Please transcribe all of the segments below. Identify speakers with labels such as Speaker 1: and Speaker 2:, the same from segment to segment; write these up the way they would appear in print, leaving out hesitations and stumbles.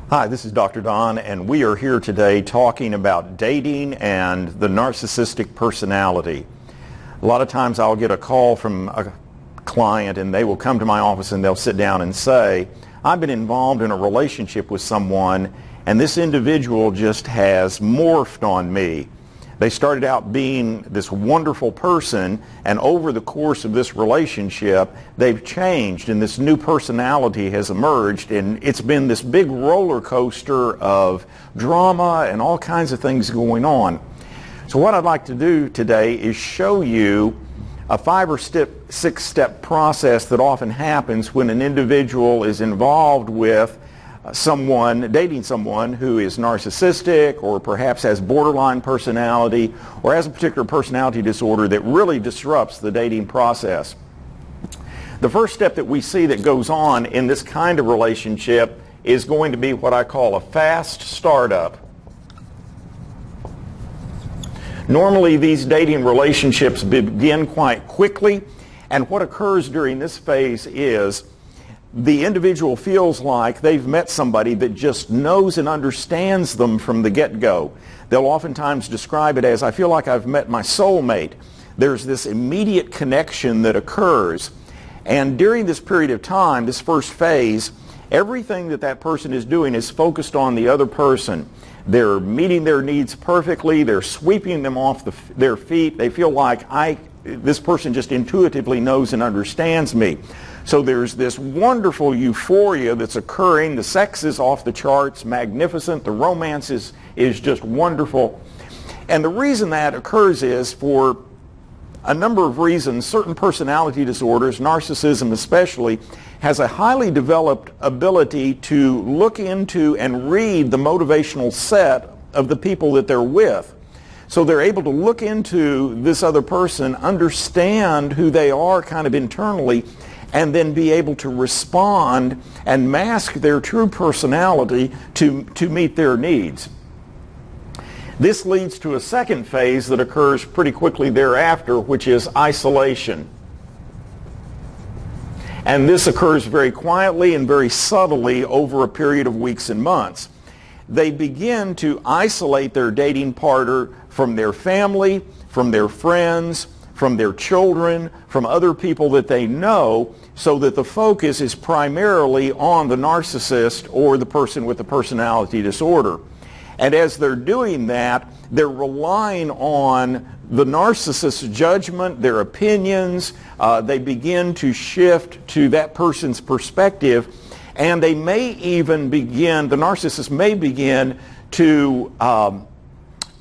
Speaker 1: Hi, this is Dr. Don, and we are here today talking about dating and the narcissistic personality. A lot of times I'll get a call from a client and they will come to my office and they'll sit down and say, I've been involved in a relationship with someone and this individual just has morphed on me. They started out being this wonderful person, and over the course of this relationship, they've changed, and this new personality has emerged, and it's been this big roller coaster of drama and all kinds of things going on. So what I'd like to do today is show you a 5 or 6 step process that often happens when an individual is involved with dating someone who is narcissistic or perhaps has borderline personality or has a particular personality disorder that really disrupts the dating process. The first step that we see that goes on in this kind of relationship is going to be what I call a fast startup. Normally these dating relationships begin quite quickly, and what occurs during this phase is the individual feels like they've met somebody that just knows and understands them from the get-go. They'll oftentimes describe it as, I feel like I've met my soulmate. There's this immediate connection that occurs. And during this period of time, this first phase, everything that person is doing is focused on the other person. They're meeting their needs perfectly. They're sweeping them off their feet. They feel like this person just intuitively knows and understands me. So there's this wonderful euphoria that's occurring. The sex is off the charts, magnificent. The romance is just wonderful. And the reason that occurs is for a number of reasons. Certain personality disorders, narcissism especially, has a highly developed ability to look into and read the motivational set of the people that they're with. So they're able to look into this other person, understand who they are kind of internally, and then be able to respond and mask their true personality to meet their needs. This leads to a second phase that occurs pretty quickly thereafter, which is isolation. And this occurs very quietly and very subtly over a period of weeks and months. They begin to isolate their dating partner from their family, from their friends, from their children, from other people that they know, so that the focus is primarily on the narcissist or the person with the personality disorder. And as they're doing that, they're relying on the narcissist's judgment, their opinions. They begin to shift to that person's perspective, and they may even begin, the narcissist may begin to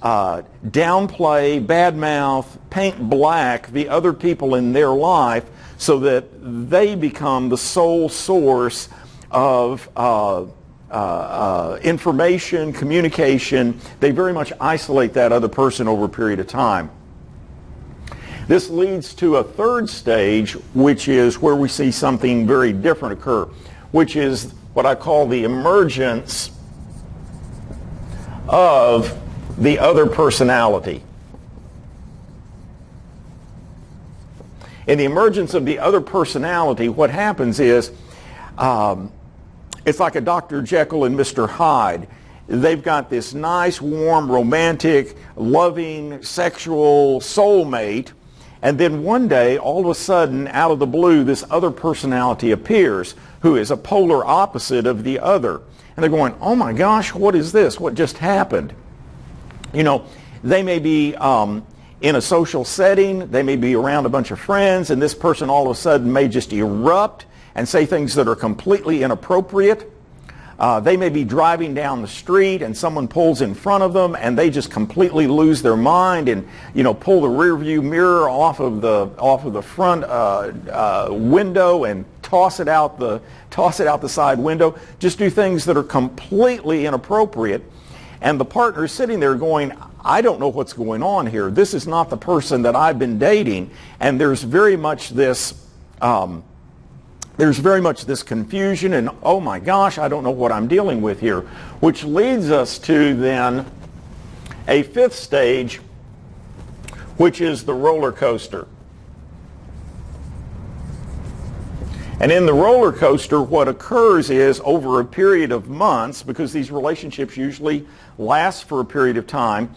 Speaker 1: downplay, badmouth, paint black the other people in their life so that they become the sole source of information, communication. They very much isolate that other person over a period of time. This leads to a third stage, which is where we see something very different occur, which is what I call the emergence of the other personality. In the emergence of the other personality, what happens is it's like a Dr. Jekyll and Mr. Hyde. They've got this nice, warm, romantic, loving, sexual soulmate, and then one day, all of a sudden, out of the blue, this other personality appears, who is a polar opposite of the other. And they're going, oh my gosh, what is this? What just happened? You know, they may be in a social setting, they may be around a bunch of friends, and this person all of a sudden may just erupt and say things that are completely inappropriate. They may be driving down the street and someone pulls in front of them and they just completely lose their mind and, you know, pull the rear view mirror off of the front window and toss it out the side window. Just do things that are completely inappropriate. And the partner is sitting there going, I don't know what's going on here. This is not the person that I've been dating. And there's very much this confusion and, oh my gosh, I don't know what I'm dealing with here. Which leads us to then a fifth stage, which is the roller coaster. And in the roller coaster, what occurs is over a period of months, because these relationships usually last for a period of time,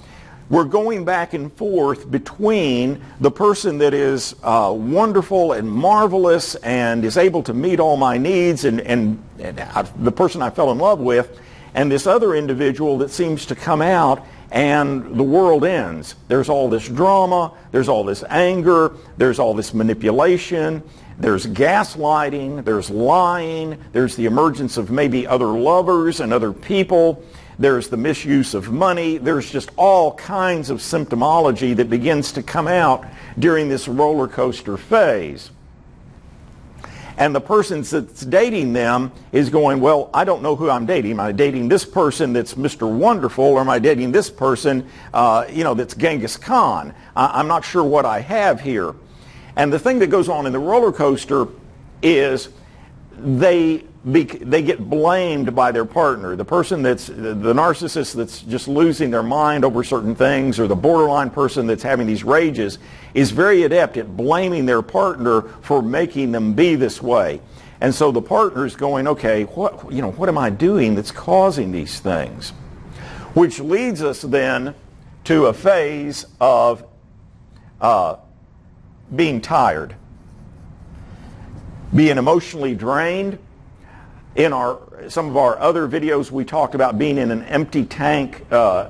Speaker 1: we're going back and forth between the person that is wonderful and marvelous and is able to meet all my needs and the person I fell in love with, and this other individual that seems to come out and the world ends. There's all this drama, there's all this anger, there's all this manipulation, there's gaslighting, there's lying, there's the emergence of maybe other lovers and other people, there's the misuse of money, there's just all kinds of symptomology that begins to come out during this roller coaster phase. And the person that's dating them is going, well, I don't know who I'm dating. Am I dating this person that's Mr. Wonderful, or am I dating this person, that's Genghis Khan? I'm not sure what I have here. And the thing that goes on in the roller coaster is they get blamed by their partner. The person that's the narcissist that's just losing their mind over certain things, or the borderline person that's having these rages, is very adept at blaming their partner for making them be this way. And so the partner's going, okay, what am I doing that's causing these things? Which leads us then to a phase of being tired, being emotionally drained. In some of our other videos, we talked about being in an empty tank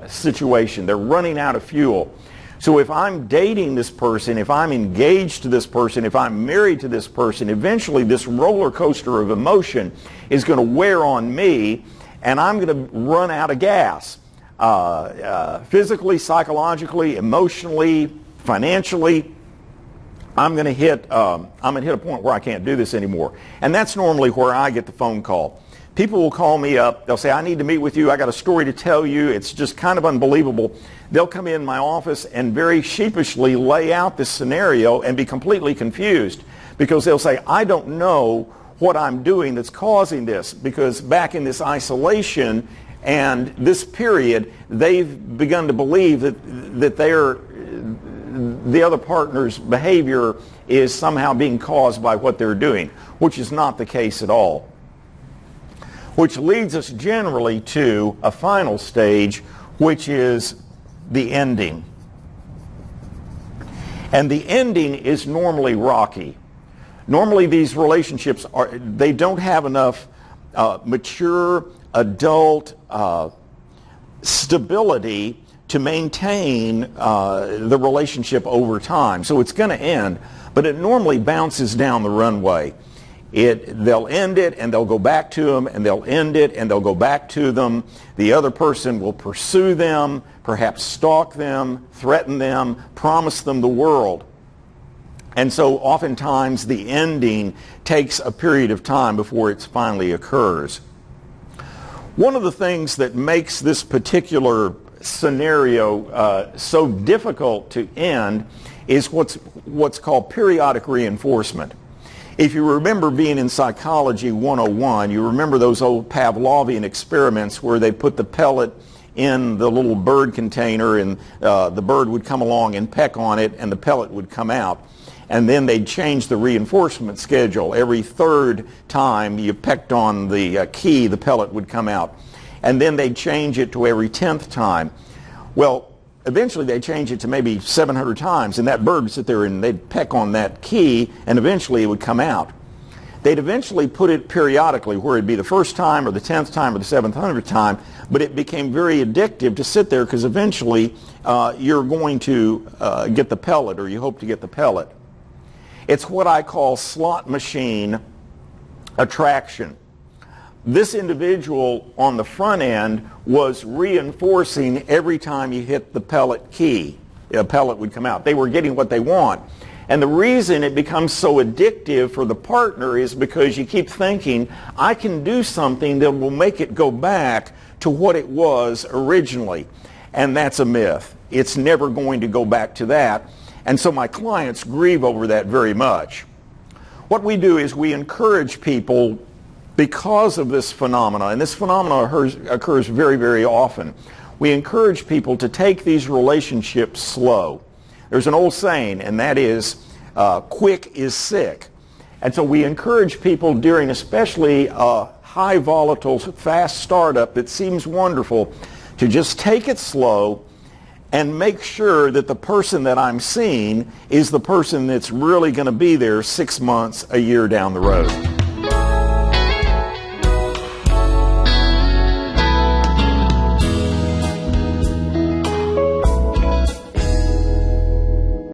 Speaker 1: situation. They're running out of fuel. So if I'm dating this person, if I'm engaged to this person, if I'm married to this person, eventually this roller coaster of emotion is going to wear on me, and I'm going to run out of gas. Physically, psychologically, emotionally, financially. I'm going to hit a point where I can't do this anymore. And that's normally where I get the phone call. People will call me up. They'll say, I need to meet with you. I got a story to tell you. It's just kind of unbelievable. They'll come in my office and very sheepishly lay out this scenario and be completely confused, because they'll say, I don't know what I'm doing that's causing this, because back in this isolation and this period, they've begun to believe that the other partner's behavior is somehow being caused by what they're doing, which is not the case at all. Which leads us generally to a final stage, which is the ending. And the ending is normally rocky. Normally these relationships they don't have enough mature adult stability to maintain the relationship over time. So it's going to end, but it normally bounces down the runway. They'll end it and they'll go back to them, and they'll end it and they'll go back to them. The other person will pursue them, perhaps stalk them, threaten them, promise them the world. And so oftentimes the ending takes a period of time before it finally occurs. One of the things that makes this particular scenario so difficult to end is what's called periodic reinforcement. If you remember being in Psychology 101, you remember those old Pavlovian experiments where they put the pellet in the little bird container, and the bird would come along and peck on it, and the pellet would come out. And then they'd change the reinforcement schedule. Every third time you pecked on the key, the pellet would come out. And then they'd change it to every 10th time. Well, eventually they'd change it to maybe 700 times, and that bird would sit there and they'd peck on that key, and eventually it would come out. They'd eventually put it periodically, where it'd be the first time or the 10th time or the 700th time, but it became very addictive to sit there, because eventually you're going to get the pellet, or you hope to get the pellet. It's what I call slot machine attraction. This individual on the front end was reinforcing every time you hit the pellet key. A pellet would come out. They were getting what they want. And the reason it becomes so addictive for the partner is because you keep thinking, I can do something that will make it go back to what it was originally. And that's a myth. It's never going to go back to that. And so my clients grieve over that very much. What we do is we encourage people, because of this phenomena, and this phenomena occurs very, very often, we encourage people to take these relationships slow. There's an old saying, and that is, quick is sick. And so we encourage people during especially a high volatile, fast startup that seems wonderful to just take it slow and make sure that the person that I'm seeing is the person that's really going to be there 6 months, a year down the road.